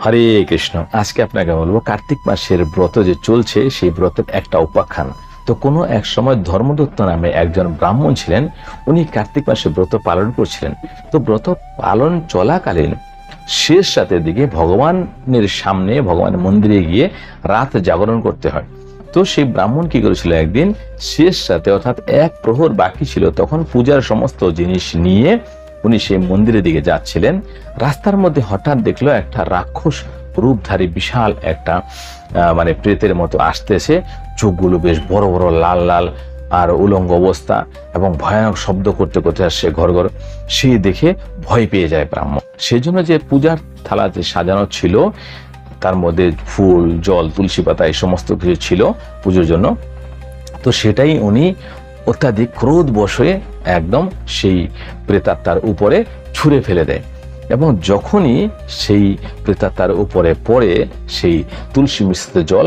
হরে কৃষ্ণ। আজকে আপনাকে বলবো কার্তিক মাসের ব্রত যে চলছে সেই ব্রতের একটা উপাখ্যান। তো কোনো এক সময় ধর্মদত্ত নামে একজন ব্রাহ্মণ ছিলেন। উনি কার্তিক মাসে ব্রত পালন করছিলেন। তো ব্রত পালন চলাকালীন শেষ রাতের দিকে ভগবানের সামনে ভগবানের মন্দিরে গিয়ে রাত জাগরণ করতে হয়। তো সেই ব্রাহ্মণ কি করেছিল, একদিন শেষ রাতে অর্থাৎ এক প্রহর বাকি ছিল, তখন পূজার সমস্ত জিনিস নিয়ে উনি সেই মন্দিরের দিকে যাচ্ছিলেন। রাস্তার মধ্যে হঠাৎ দেখলো একটা রাক্ষস রূপধারী বিশাল একটা মানে প্রেতের মতো আসতেছে। চোখগুলো বেশ বড় বড় লাল লাল আর উলঙ্গ অবস্থা এবং ভয়ানক শব্দ করতে করতে আসছে ঘর ঘর। সে দেখে ভয় পেয়ে যায় ব্রাহ্মণ। সেই জন্য যে পূজার থালা যে সাজানো ছিল তার মধ্যে ফুল, জল, তুলসী পাতা এই সমস্ত কিছু ছিল পুজোর জন্য। তো সেটাই উনি অত্যাধিক ক্রোধবশ হয়ে একদম সেই প্রেতাত্মার উপরে ছুঁড়ে ফেলে দেয়। এবং যখনই সেই প্রেতাত্মার উপরে পড়ে সেই তুলসী মিশ্রিত জল,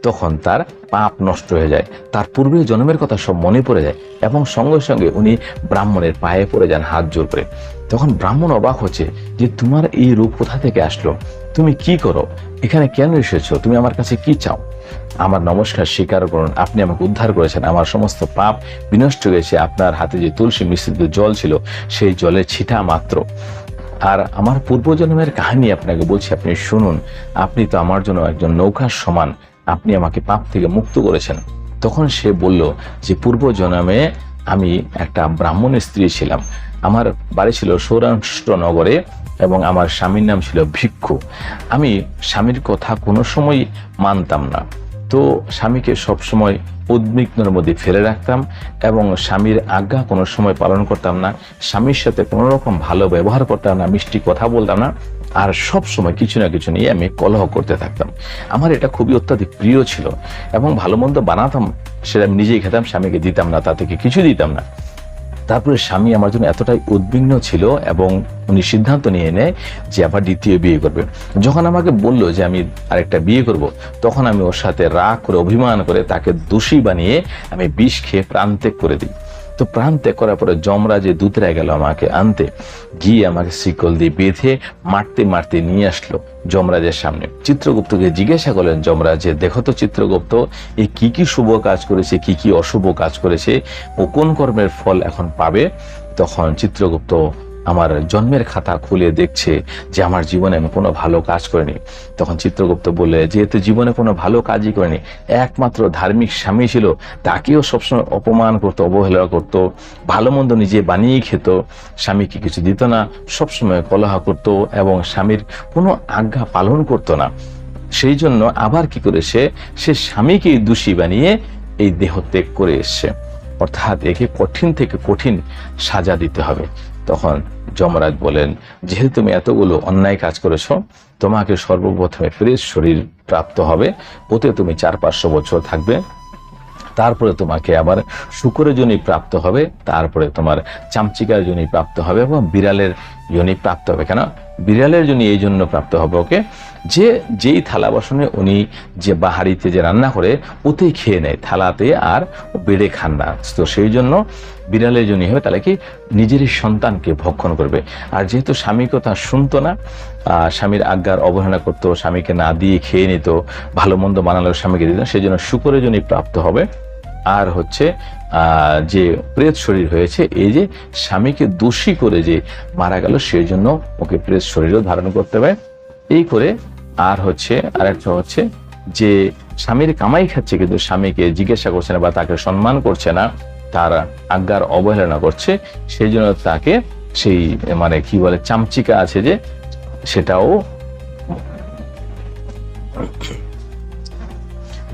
তখন তার পাপ নষ্ট হয়ে যায়, তার পূর্বের জন্মের কথা সব মনে পড়ে যায় এবং সঙ্গে সঙ্গে উনি ব্রাহ্মণের পায়ে পড়ে যান হাত জোর করে। তখন ব্রাহ্মণ অবাক হচ্ছে যে তোমার এই রূপ কোথা থেকে আসলো, তুমি কি করো, এখানে কেন এসেছো, তুমি আমার কাছে কি চাও? আমার নমস্কার স্বীকার করুন, আপনি আমাকে উদ্ধার করেছেন, আমার সমস্ত পাপ বিনষ্ট হয়েছে। আপনার হাতে যে তুলসী মিশ্রিত জল ছিল সেই জলে ছিটা মাত্র। আর আমার পূর্বজন্মের কাহিনী আপনাকে বলছি, আপনি শুনুন। আপনি তো আমার জন্য একজন নৌকার সমান, আপনি আমাকে পাপ থেকে মুক্ত করেছেন। তখন সে বলল যে পূর্বজন্মে আমি একটা ব্রাহ্মণের স্ত্রী ছিলাম। আমার বাড়ি ছিল সৌরাষ্ট্রনগরে এবং আমার স্বামীর নাম ছিল ভিক্ষু। আমি স্বামীর কথা কোনো সময় মানতাম না। তো স্বামীকে সবসময় উদ্বিগ্নের মধ্যে ফেলে রাখতাম এবং স্বামীর আজ্ঞা কোনো সময় পালন করতাম না। স্বামীর সাথে কোনো রকম ভালো ব্যবহার করতাম না, মিষ্টি কথা বলতাম না। আর সব সময় কিছু না কিছু নিয়ে আমি কলহ করতে থাকতাম। আমার এটা খুবই অত্যাধিক প্রিয় ছিল এবং ভালো মন্দ বানাতাম, সেটা আমি নিজেই খেতাম, স্বামীকে দিতাম না, তা থেকে কিছু দিতাম না। তারপরে স্বামী আমার জন্য এতটাই উদ্বিগ্ন ছিল এবং উনি সিদ্ধান্ত নিয়ে নেয় যে আবার দ্বিতীয় বিয়ে করবে। যখন আমাকে বলল যে আমি আরেকটা বিয়ে করব, তখন আমি ওর সাথে রাগ করে অভিমান করে তাকে দোষী বানিয়ে আমি বিষ খেয়ে প্রাণত্যাগ করে দিই। তো প্রাণত্যাগ করার পরে যমরাজের দূতরা গেল আমাকে আনতে, গিয়ে আমাকে শিকল দিয়ে বেঁধে মারতে মারতে নিয়ে আসলো যমরাজের সামনে। চিত্রগুপ্তকে জিজ্ঞাসা করলেন যমরাজ যে দেখো তো চিত্রগুপ্ত, এই কি কি শুভ কাজ করেছে, কি কি অশুভ কাজ করেছে, ও কোন কর্মের ফল এখন পাবে? তখন চিত্রগুপ্ত আমার জন্মের খাতা খুলে দেখছে যে আমার জীবনে আমি কোনো ভালো কাজ করিনি। তখন চিত্রগুপ্ত বললে যেহেতু জীবনে কোনো ভালো কাজই করেনি, একমাত্র ধার্মিক স্বামী ছিল, তাকেও সবসময় অপমান করতো, অবহেলা করতো, ভালো মন্দ নিজে বানিয়ে খেত, স্বামীকে কিছু দিত না, সবসময় কলহ করত এবং স্বামীর কোনো আজ্ঞা পালন করতো না। সেই জন্য আবার কি করেছে, সে স্বামীকেই দোষী বানিয়ে এই দেহ ত্যাগ করে এসছে, অর্থাৎ একে কঠিন থেকে কঠিন সাজা দিতে হবে। তখন যমরাজ বলেন যেহেতু তুমি এতগুলো অন্যায় কাজ করেছো, তোমাকে সর্বপ্রথমে প্রেত শরীর প্রাপ্ত হবে, ওতে তুমি 400-500 বছর থাকবে। তারপরে তোমাকে আবার শুকরের যোনি প্রাপ্ত হবে, তারপরে তোমার চামচিকার যোনি প্রাপ্ত হবে এবং বিড়ালের যোনি প্রাপ্ত হবে। কেন বিড়ালের যোনি এই জন্য প্রাপ্ত হবে ওকে, যে যেই থালা বাসনে উনি যে বাহারিতে যে রান্না করে ওতেই খেয়ে নেয়, থালাতে আর বেড়ে খান না। তো সেই জন্য বিড়ালের যোনি হবে, তাহলে কি নিজেরই সন্তানকে ভক্ষণ করবে। আর যেহেতু স্বামী কথা শুনতো না, স্বামীর আজ্ঞার অবহেলা করতো, স্বামীকে না দিয়ে খেয়ে নিত, ভালো মন্দ বানালেও স্বামীকে দিত, সেই জন্য শুকরের যোনি প্রাপ্ত হবে। আর হচ্ছে যে প্রেত শরীর হয়েছে, এই যে স্বামীকে দোষী করে যে মারা গেল, সেই জন্য ওকে প্রেত শরীরও ধারণ করতে হবে। এই করে আর হচ্ছে আরেকটা হচ্ছে যে স্বামীর কামাই খাচ্ছে কিন্তু স্বামীকে জিজ্ঞাসা করছে না বা তাকে সম্মান করছে না, তার আজ্ঞার অবহেলনা করছে, সেই জন্য তাকে সেই মানে কি বলে চামচিকা আছে যে, সেটাও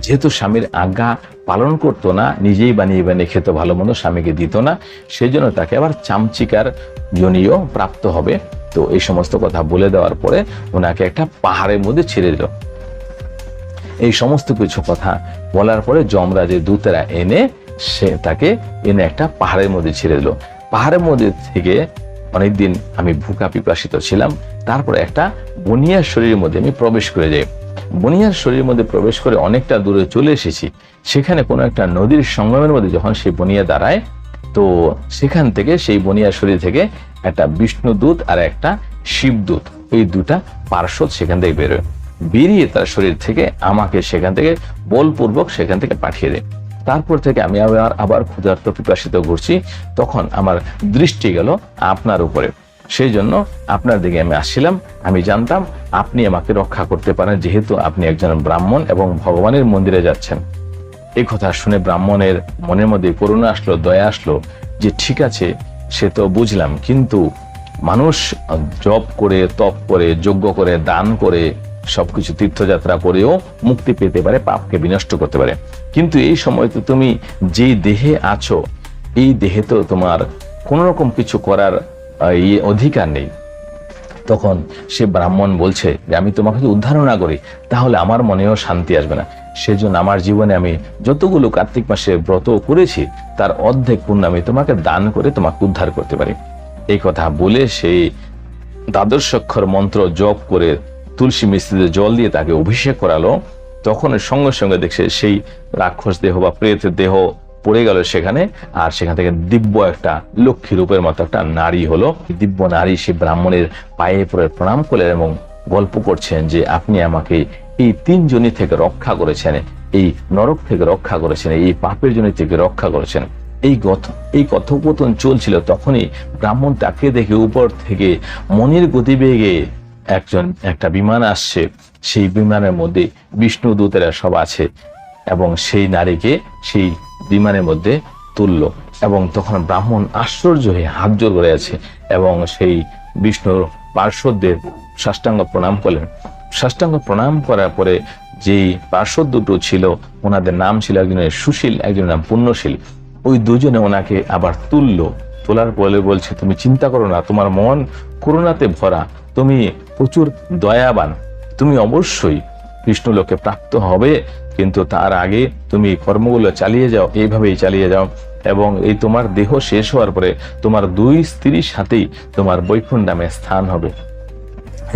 যেহেতু স্বামীর আজ্ঞা পালন করতো না, নিজেই বানিয়ে বানিয়ে খেত, ভালো মন্দ স্বামীকে দিত না, সেই জন্য তাকে আবার চামচিকার যোনিও প্রাপ্ত হবে। তো এই সমস্ত কথা বলে দেওয়ার পরে ওনাকে একটা পাহাড়ের মধ্যে ছেড়ে দিল। এই সমস্ত কিছু কথা বলার পরে যমরাজের দূতেরা এনে তাকে এনে একটা পাহাড়ের মধ্যে ছেড়ে দিল। পাহাড়ের মধ্যে থেকে অনেকদিন আমি ভুকা পিপাসিত ছিলাম। তারপরে একটা বনিয়ার শরীরের মধ্যে আমি প্রবেশ করে যাই। বনিয়ার শরীরের মধ্যে প্রবেশ করে অনেকটা দূরে চলে এসেছি। সেখানে কোনো একটা নদীর সঙ্গমের মধ্যে যখন সেই বনিয়া দাঁড়ায়, তো সেখান থেকে সেই বনিয়ার শরীর থেকে একটা বিষ্ণুদূত আর একটা শিবদূত, এই দুটা পার্শ্বদ সেখান থেকে বেরোয়, বেরিয়ে তার শরীর থেকে আমাকে সেখান থেকে বলপূর্বক সেখান থেকে পাঠিয়ে দেয়। তারপর থেকে আমি আবার ক্ষুধার্ত পিপাসিত ঘুরছি, তখন আমার দৃষ্টি গেল আপনার উপরে। সেই জন্য আপনার দিকে আমি আসছিলাম। আমি জানতাম আপনি আমাকে রক্ষা করতে পারেন, যেহেতু আপনি একজন ব্রাহ্মণ এবং ভগবানের মন্দিরে যাচ্ছেন। এই কথা শুনে ব্রাহ্মণের মনের মধ্যে করুণা আসলো, দয়া আসলো, যে ঠিক আছে সে তো বুঝলাম, কিন্তু মানুষ জপ করে, তপ করে, যজ্ঞ করে, দান করে, সবকিছু তীর্থযাত্রা করেও মুক্তি পেতে পারে, পাপকে বিনষ্ট করতে পারে, কিন্তু এই সময় তো তুমি যেই দেহে আছো, এই দেহে তো তোমার কোন রকম কিছু করার অধিকার নেই। তখন সে ব্রাহ্মণ বলছে যে আমি তোমাকে যদি উদ্ধার না করি তাহলে আমার মনেও শান্তি আসবে না। সেজন্য আমার জীবনে আমি যতগুলো কার্তিক মাসে ব্রত করেছি তার অর্ধেক পুণ্য আমি তোমাকে দান করে তোমাকে উদ্ধার করতে পারি। এই কথা বলে সেই দ্বাদশ অক্ষর মন্ত্র জপ করে তুলসী মিশ্রিত জল দিয়ে তাকে অভিষেক করালো। তখন সঙ্গে সঙ্গে দেখছে সেই রাক্ষস দেহ বা প্রেতের দেহ পড়ে গেল সেখানে, আর সেখান থেকে দিব্য একটা লক্ষ্মী রূপের মতো একটা নারী হলো। দিব্য নারী সে ব্রাহ্মণের পায়ে পড়ে প্রণাম করলেন এবং গল্প করছেন যে আপনি আমাকে এই 3 জনি থেকে রক্ষা করেছেন, এই নরক থেকে রক্ষা করেছেন, এই পাপের জনি থেকে রক্ষা করেছেন। এই কথোপকথন চলছিল, তখনই ব্রাহ্মণ তাকে দেখে উপর থেকে মনের গতিবেগে একটা বিমান আসছে। সেই বিমানের মধ্যে বিষ্ণু দূতেরা সব আছে এবং সেই নারীকে সেই বিমানের মধ্যে তুলল। এবং তখন ব্রাহ্মণ আশ্চর্য হয়ে হাত জোর করে আছে এবং সেই বিষ্ণুর পার্শ্বদের সাষ্টাঙ্গ প্রণাম করলেন। সাষ্টাঙ্গ প্রণাম করার পরে যেই পার্শ্বদ দুটো ছিল, ওনাদের নাম ছিল একজনের সুশীল, একজনের নাম পুণ্যশীল। ওই দুজনে ওনাকে আবার তোলার পরে বলছে তুমি চিন্তা করো না, তোমার মন করুণাতে ভরা, তুমি প্রচুর দয়াবান, তুমি অবশ্যই বিষ্ণুলোকে প্রাপ্ত হবে, কিন্তু তার আগে তুমি কর্মগুলো চালিয়ে যাও, এইভাবেই চালিয়ে যাও, এবং এই তোমার দেহ শেষ হওয়ার পরে তোমার 2 স্ত্রীর সাথেই তোমার বৈকুণ্ঠে স্থান হবে।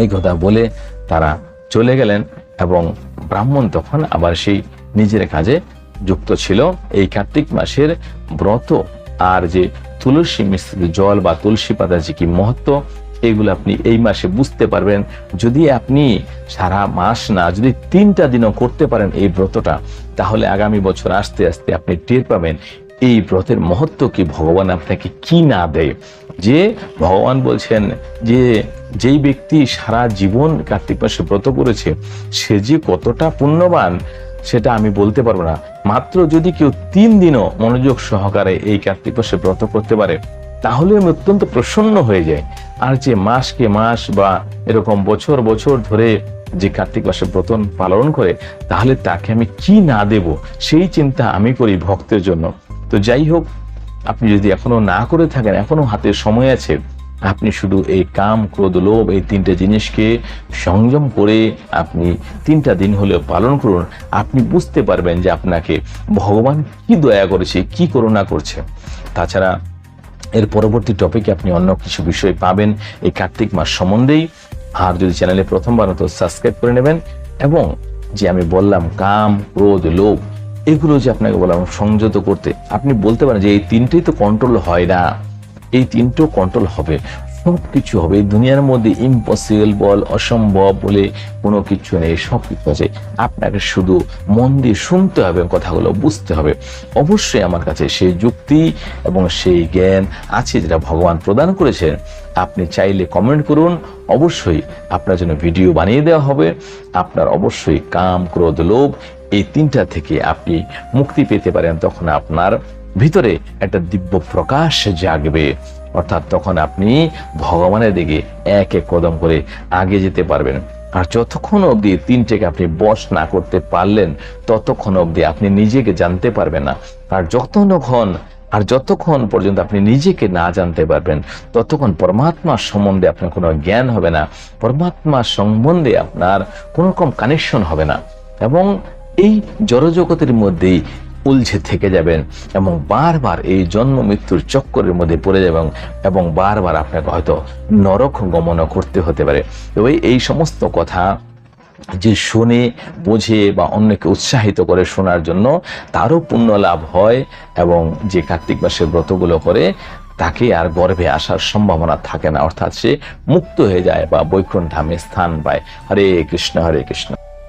এই কথা বলে তারা চলে গেলেন এবং ব্রাহ্মণ তখন আবার সেই নিজের কাজে যুক্ত ছিল। এই কার্তিক মাসের ব্রত আর যে তুলসী মিশ্রিত জল বা তুলসী পাতার যে কি মহত্ব, এগুলো আপনি এই মাসে বুঝতে পারবেন। যদি আপনি সারা মাস না, যদি 3টা দিনও করতে পারেন এই ব্রতটা, তাহলে আগামী বছর আস্তে আস্তে আপনি টের পাবেন এই ব্রতের মহত্ব কি, ভগবান আপনাকে কি না দেয়। যে ভগবান বলছেন যে যেই ব্যক্তি সারা জীবন কার্তিক মাসে ব্রত করেছে সে যে কতটা পুণ্যবান সেটা আমি বলতে পারবো না। মাত্র যদি কেউ 3 দিনও মনোযোগ সহকারে এই কার্তিক মাসে ব্রত করতে পারে তাহলে আমি অত্যন্ত প্রসন্ন হয়ে যাই। আর যে মাসকে মাস বা এরকম বছর বছর ধরে যে কার্তিক মাসে ব্রত পালন করে, তাহলে তাকে আমি কি না দেব সেই চিন্তা আমি করি ভক্তের জন্য। তো যাই হোক, আপনি যদি এখনো না করে থাকেন, এখনো হাতে সময় আছে, আপনি শুধু এই কাম, ক্রোধ, লোভ, এই 3টে জিনিসকে সংযম করে আপনি 3টা দিন হলেও পালন করুন। আপনি বুঝতে পারবেন যে আপনাকে ভগবান কি দয়া করেছে, কি করুণা করছে। তাছাড়া এর পরবর্তী টপিকে আপনি অন্য কিছু বিষয় পাবেন এই কার্তিক মাস সম্বন্ধেই। আর যদি চ্যানেলে প্রথমবার তো সাবস্ক্রাইব করে নেবেন। এবং যে আমি বললাম কাম, ক্রোধ, লোভ, এগুলো যে আপনাকে বললাম সংযত করতে, আপনি বলতে পারেন যে এই 3টেই তো কন্ট্রোল হয় না, এই 3টো কন্ট্রোল হবে, সবকিছু হবে। এই দুনিয়ার মধ্যে ইম্পসিবল, অসম্ভব বলে কোনো কিছু নেই, সবকিছু আছে। আপনাকে শুধু মন দিয়ে শুনতে হবে, কথাগুলো বুঝতে হবে। অবশ্যই আমার কাছে সেই যুক্তি এবং সেই জ্ঞান আছে যেটা ভগবান প্রদান করেছেন। আপনি চাইলে কমেন্ট করুন, অবশ্যই আপনার জন্য ভিডিও বানিয়ে দেওয়া হবে। আপনার অবশ্যই কাম, ক্রোধ, লোভ, এই 3টা থেকে আপনি মুক্তি পেতে পারেন। তখন আপনার ভিতরে একটা দিব্য প্রকাশ জাগবে, অর্থাৎ তখন আপনি ভগবানের দিকে এক এক কদম করে আগে যেতে পারবেন। আর যতক্ষণ অবধি 3টেকে আপনি বশ না করতে পারলেন, ততক্ষণ অবধি আপনি নিজেকে জানতে পারবেন না। আর যতক্ষণ পর্যন্ত আপনি নিজেকে না জানতে পারবেন, ততক্ষণ পরমাত্মার সম্বন্ধে আপনার কোনো জ্ঞান হবে না, পরমাত্মার সম্বন্ধে আপনার কোনো রকম কানেকশন হবে না, এবং এই জড়জগতের মধ্যেই উলঝে থেকে যাবেন এবং বারবার এই জন্ম মৃত্যুর চক্করের মধ্যে পড়ে যাবেন এবং বারবার আপনাকে হয়তো নরক গমন করতে হতে পারে। তবে এই সমস্ত কথা যে শুনে, বোঝে বা অন্যকে উৎসাহিত করে শোনার জন্য, তারও পুণ্য লাভ হয়। এবং যে কার্তিক মাসের ব্রতগুলো করে তাকে আর গর্ভে আসার সম্ভাবনা থাকে না, অর্থাৎ সে মুক্ত হয়ে যায় বা বৈকুণ্ঠ ধামে স্থান পায়। হরে কৃষ্ণ হরে কৃষ্ণ।